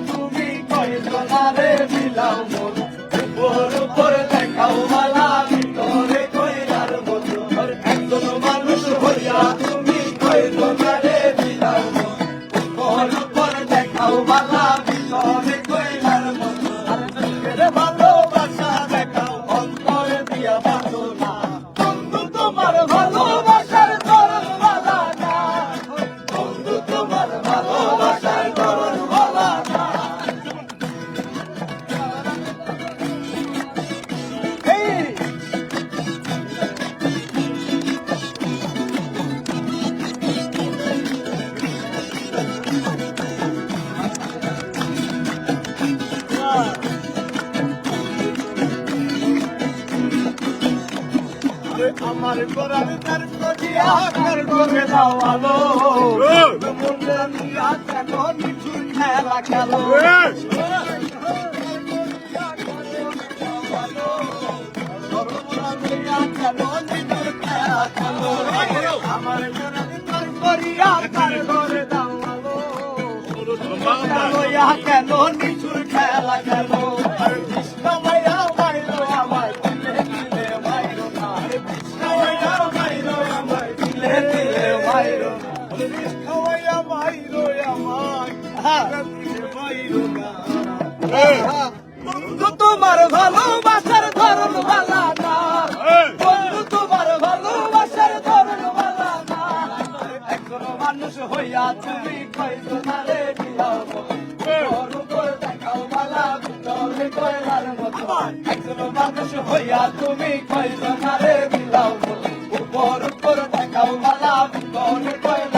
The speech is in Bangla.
তুমি কয়জনারে বিলাও মন উপর উপর দেখাও মালা ভিতরে কইরার মতো একজন মানুষ হইয়া তুমি কয়জনারে বিলাও মন উপর উপর দেখাও মালা ভিতরে কইরার মতো ভালোবাসা দেখাও অন্তরে দিয়া বাঁধো না বন্ধু তোমার ভালোবাসার ধরন মালা না বন্ধু তোমার ভালোবাসার ধরন মালা না আমার গোরার তার কজিয়া তার করে দাও আলো মুন্ডা নিয়া কেন নিঠুর খেলা খেলো আমার গোরার তার করিয়া তার করে দাও আলো লইয়া কেন নিঠুর খেলা খেলো কৃষ্ণ মাইয়া মাইলো আমায় বন্ধু তোমার ভালোবাসার ধরন ভালা না বন্ধু তোমার ভালোবাসার ধরন ভালা না একজন মানুষ হইয়া তুমি কয়জনারে বিলাও দেখাও মালা ভিতরে কয়লার মতো একজন মানুষ হইয়া তুমি কয়জনারে বিলাও উপর উপর দেখাও মালা ভিতরে কয়লা